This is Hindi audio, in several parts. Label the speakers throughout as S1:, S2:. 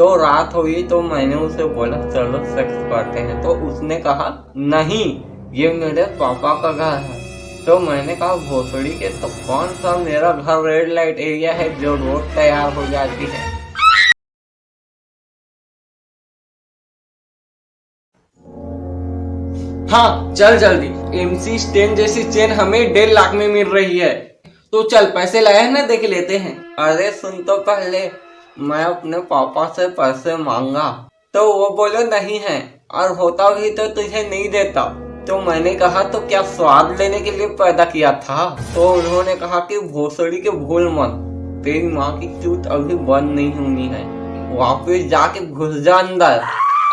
S1: तो रात हुई तो मैंने उसे बोला चलो सेक्स करते हैं। तो उसने कहा नहीं, ये मेरे पापा का घर है। तो मैंने कहा भोसड़ी के, तो कौन सा मेरा घर रेड लाइट एरिया है जो रोड तैयार हो जाती है। हाँ चल जल्दी, MC स्टैन जैसी चेन हमें 1.5 लाख में मिल रही है। तो चल पैसे लाए हैं ना, देख लेते हैं। अरे सुन तो पहले, मैं अपने पापा से पैसे मांगा तो वो बोले नहीं है, और होता भी तो तुझे नहीं देता। तो मैंने कहा तो क्या स्वाद लेने के लिए पैदा किया था। तो उन्होंने कहा कि भोसड़ी के भूल मत, तेरी माँ की चूत अभी बंद नहीं होनी है, वापिस जाके घुस जा अंदर।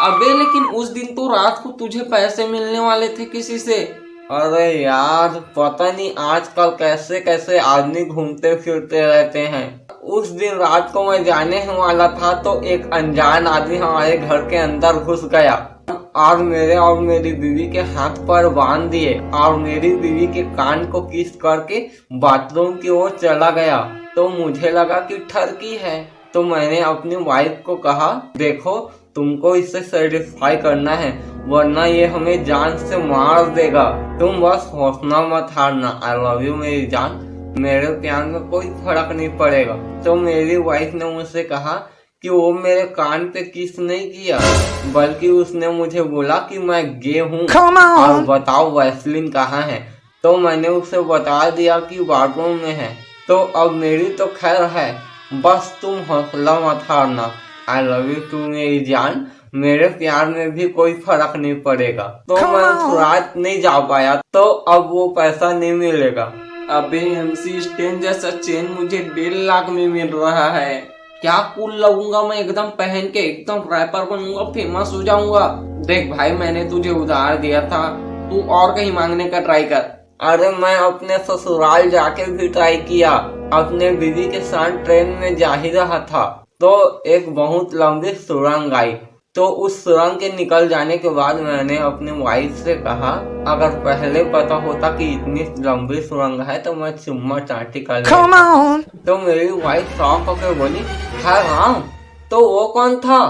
S1: अबे लेकिन उस दिन तो रात को तुझे पैसे मिलने वाले थे किसी से। अरे यार पता नहीं आजकल कैसे कैसे आदमी घूमते फिरते रहते हैं। उस दिन रात को मैं जाने ही वाला था तो एक अनजान आदमी हमारे घर के अंदर घुस गया और मेरे और मेरी बीवी के हाथ पर बांध दिए और मेरी बीवी के कान को किस करके बाथरूम की ओर चला गया। तो मुझे लगा कि ठरकी है, तो मैंने अपनी वाइफ को कहा देखो तुमको इससे सेटिस्फाई करना है वरना ये हमें जान से मार देगा, तुम बस हौसला मत हारना। आई लव यू मेरी जान, मेरे प्यार में कोई फर्क नहीं पड़ेगा। तो मेरी वाइफ ने मुझसे कहा कि वो मेरे कान पे किस नहीं किया, बल्कि उसने मुझे बोला कि मैं गे हूँ और बताओ वैसलीन कहाँ है। तो मैंने उसे बता दिया कि बाथरूम में है। तो अब मेरी तो खैर है, बस तुम हौसला मत हारना। आई लव यू टू मेरी जान, मेरे प्यार में भी कोई फर्क नहीं पड़ेगा। तो मैं उस रात नहीं जा पाया तो अब वो पैसा नहीं मिलेगा। अबे MC स्टैन जैसा चेन मुझे 1.5 लाख में मिल रहा है, क्या कूल लगूंगा मैं, एकदम पहन के एकदम रैपर बनूंगा, फेमस हो जाऊंगा। देख भाई मैंने तुझे उधार दिया था, तू और कहीं मांगने का ट्राई कर। अरे मैं अपने ससुराल जाके भी ट्राई किया, अपने बीवी के साथ ट्रेन में जा ही रहा था तो एक बहुत लंबी सुरंग आई। तो उस सुरंग के निकल जाने के बाद मैंने अपनी वाइफ से कहा अगर पहले पता होता कि इतनी लंबी सुरंग है तो मैं चुम्मा चाटी कर लेता। तो मेरी वाइफ शॉक होकर बोली हाय राम, तो वो कौन था।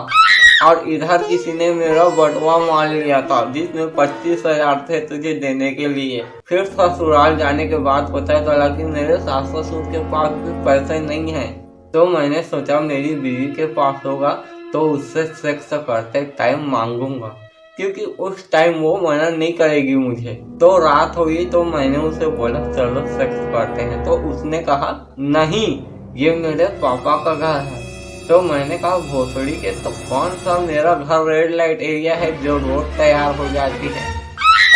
S1: और इधर किसी ने मेरा बटुआ मार लिया था जिसमें 25,000 थे तुझे देने के लिए। फिर ससुराल जाने के बाद पता चला कि मेरे सास ससुर के पास भी पैसे नहीं है। तो मैंने सोचा मेरी बीवी के पास होगा तो उससे सेक्स करते टाइम मांगूंगा, क्योंकि उस टाइम वो मना नहीं करेगी मुझे। तो रात हुई तो मैंने उसे बोला चलो सेक्स करते हैं। तो उसने कहा नहीं, ये मेरे पापा का घर है। तो मैंने कहा भोसड़ी के, तो कौन सा मेरा घर रेड लाइट एरिया है जो रोड तैयार हो जाती है।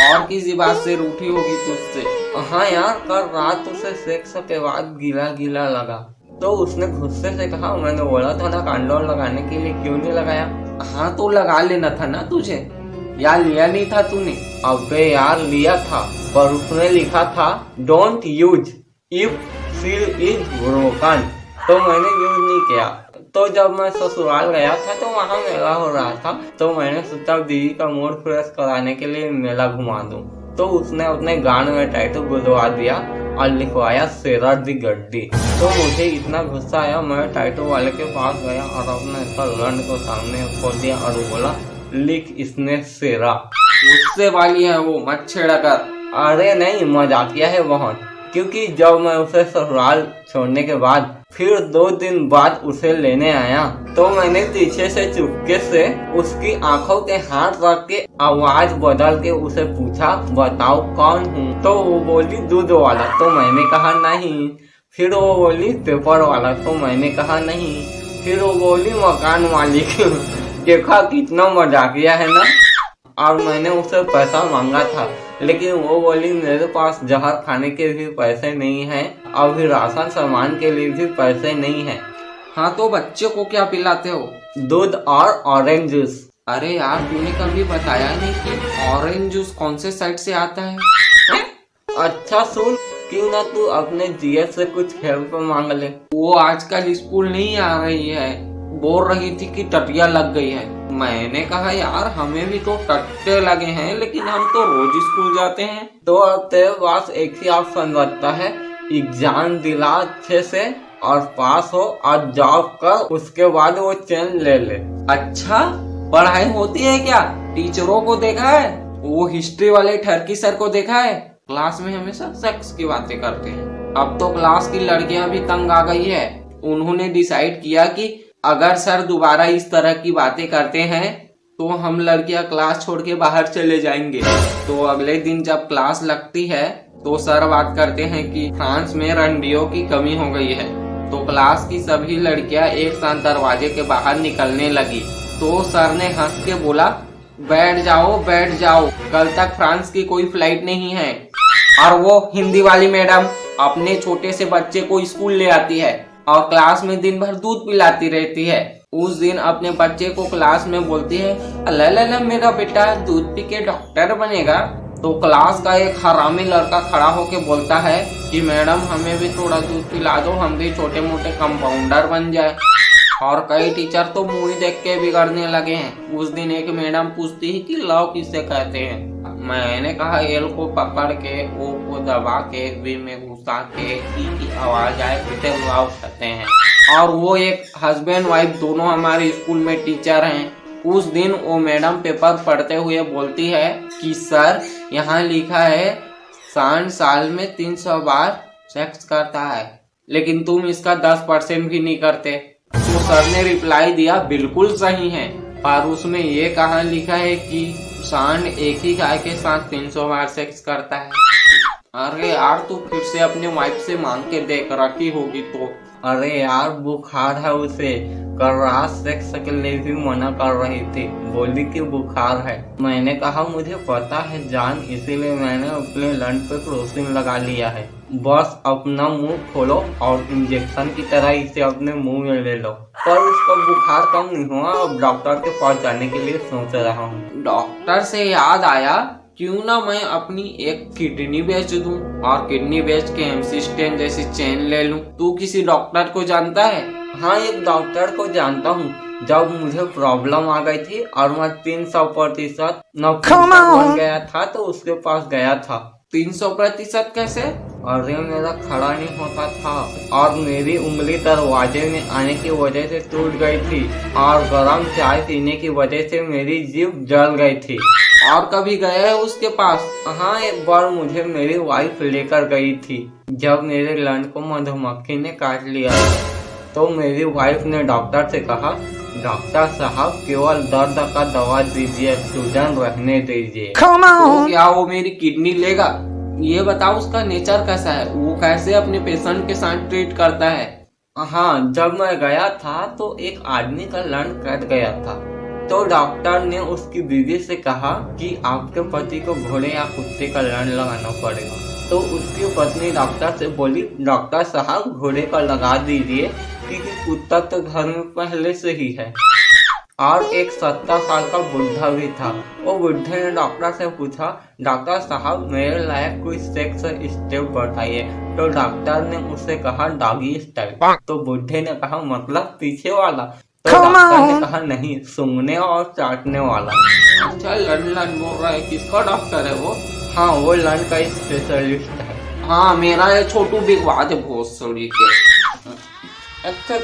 S1: और किसी बात से रूठी होगी तुझसे। हाँ यार कल रात उसे सेक्स के बाद गीला गीला लगा। तो उसने गुस्से से कहा मैंने बोला था ना कंडोम लगाने के लिए, क्यों नहीं लगाया। हाँ तो लगा लेना था ना तुझे, यार लिया नहीं था तूने। अबे यार लिया था, पर उसने लिखा था don't use if seal is broken, तो मैंने यूज नहीं किया। तो जब मैं ससुराल गया था तो वहाँ मेला हो रहा था, तो मैंने सोचा दीदी का मूड फ्रेश कराने के लिए मेला घुमा दूं। तो उसने अपने गान में टैटू गुदवा दिया और लिखवाया सेरा दी गड्डी। तो मुझे इतना गुस्सा आया, मैं टैटू वाले के पास गया और अपने लंड को सामने खोल दिया और बोला लिख इसने सेरा। गुस्से वाली है वो, मत छेड़ा कर। अरे नहीं मजाकिया है बहुत, क्योंकि जब मैं उसे ससुराल छोड़ने के बाद फिर 2 दिन बाद उसे लेने आया तो मैंने पीछे से चुपके से उसकी आंखों के हाथ रख के आवाज बदल के उसे पूछा बताओ कौन हूँ। तो वो बोली दूध वाला, तो मैंने कहा नहीं। फिर वो बोली पेपर वाला, तो मैंने कहा नहीं। फिर वो बोली मकान मालिक। देखा कितना मजाकिया है ना। और मैंने उसे पैसा मांगा था, लेकिन वो बोली मेरे पास जहर खाने के भी पैसे नहीं हैं, अभी राशन सामान के लिए भी पैसे नहीं हैं। हाँ तो बच्चे को क्या पिलाते हो। दूध और ऑरेंज जूस। अरे यार तूने कभी बताया नहीं कि ऑरेंज जूस कौन से साइड से आता है। अच्छा सुन, क्यों ना तू अपने जीएस से कुछ हेल्प मांग ले। वो आजकल स्कूल नहीं आ रही है, बोल रही थी कि टटिया लग गई है। मैंने कहा यार हमें भी तो टट्टे लगे हैं, लेकिन हम तो रोज स्कूल जाते हैं। तो अब तेरे पास एक ही ऑप्शन बचता है, एग्जाम दिला अच्छे से और पास हो और जॉब कर, उसके बाद वो चेन ले ले। अच्छा, पढ़ाई होती है क्या? टीचरों को देखा है, वो हिस्ट्री वाले ठरकी सर को देखा है, क्लास में हमेशा सेक्स की बातें करते हैं। अब तो क्लास की लड़कियां भी तंग आ गई है। उन्होंने डिसाइड किया कि अगर सर दोबारा इस तरह की बातें करते हैं तो हम लड़कियां क्लास छोड़ के बाहर चले जाएंगे। तो अगले दिन जब क्लास लगती है तो सर बात करते हैं कि फ्रांस में रंडियों की कमी हो गई है। तो क्लास की सभी लड़कियां एक साथ दरवाजे के बाहर निकलने लगी। तो सर ने हंस के बोला, बैठ जाओ बैठ जाओ, कल तक फ्रांस की कोई फ्लाइट नहीं है। और वो हिंदी वाली मैडम अपने छोटे से बच्चे को स्कूल ले आती है और क्लास में दिन भर दूध पिलाती रहती है। उस दिन अपने बच्चे को क्लास में बोलती है, अल्लाह अल्लाह मेरा बेटा दूध पी के डॉक्टर बनेगा। तो क्लास का एक हरामी लड़का खड़ा होके बोलता है कि मैडम हमें भी थोड़ा दूध पिला दो, हम भी छोटे मोटे कंपाउंडर बन जाए। और कई टीचर तो मूवी देख के बिगड़ने लगे हैं। उस दिन एक मैडम पूछती है कि लव किसे कहते हैं। मैंने कहा एल को पकड़ के, ओ को दबा के, बी में घुसा के, ई की आवाज आए उसे लव कहते हैं। और वो एक हस्बैंड वाइफ दोनों हमारे स्कूल में टीचर हैं। उस दिन वो मैडम पेपर पढ़ते हुए बोलती है कि सर यहाँ लिखा है शान साल में 300 बार सेक्स करता है, लेकिन तुम इसका 10% भी नहीं करते। तो सर ने रिप्लाई दिया, बिल्कुल सही है, पर उसमें ये कहाँ लिखा है कि शान एक ही गाय के साथ 300 बार सेक्स करता है। अरे यार तू फिर से अपने वाइफ से मांग के देख, रखी होगी तो। अरे यार बुखार है उसे, कल रात सेक्स के लिए भी मना कर रही थी, बोली कि बुखार है। मैंने कहा मुझे पता है जान, इसीलिए मैंने अपने लंच पे क्रोसिन लगा लिया है। बस अपना मुंह खोलो और इंजेक्शन की तरह इसे अपने मुंह में ले लो। पर उसका बुखार कम नहीं हुआ, अब डॉक्टर के पास जाने के लिए सोच रहा हूँ। डॉक्टर से याद आया, क्यों ना मैं अपनी एक किडनी बेच दूं और किडनी बेच के एमसी स्टेन जैसी चेन ले लूं। तू किसी डॉक्टर को जानता है? हाँ, एक डॉक्टर को जानता हूँ। जब मुझे प्रॉब्लम आ गई थी और मैं 300% बन गया था तो उसके पास गया था। 300% कैसे? अरे मेरा खड़ा नहीं होता था और मेरी उंगली दरवाजे में आने की वजह से टूट गई थी और गर्म चाय पीने की वजह से मेरी जीभ जल गई थी। और कभी गए है उसके पास? हाँ, एक बार मुझे मेरी वाइफ लेकर गई थी। जब मेरे लंच को मधुमक्खी ने काट लिया तो मेरी वाइफ ने डॉक्टर से कहा, डॉक्टर साहब केवल दर्द का दवा दीजिए, सूजन रहने दीजिए। तो क्या वो मेरी किडनी लेगा? ये बताओ उसका नेचर कैसा है, वो कैसे अपने पेशेंट के साथ ट्रीट करता है? हाँ, जब मैं गया था तो एक आदमी का लंच कट गया था। तो डॉक्टर ने उसकी बीवी से कहा कि आपके पति को घोड़े या कुत्ते का लंच लगाना पड़ेगा। तो उसकी पत्नी डॉक्टर से बोली, डॉक्टर साहब घोड़े का लगा दीजिए क्योंकि कुत्ता तो घर में पहले से ही है। और एक 70 साल का बुढ़ा भी था। वो बुढ़े ने डॉक्टर से पूछा, डॉक्टर साहब मेरे लायक कोई सेक्स स्टेप बताइए। तो डॉक्टर ने उससे कहा डॉगी स्टाइल। तो बुढ़े ने कहा मतलब पीछे वाला? तो डॉक्टर ने कहा नहीं, सूंघने और चाटने वाला। अच्छा, लंड बोल रहा है, किसका डॉक्टर है वो? हाँ, वो लंड का स्पेशलिस्ट है। हाँ, मेरा ये छोटू बिगवा दे भोसड़ी के। अच्छा,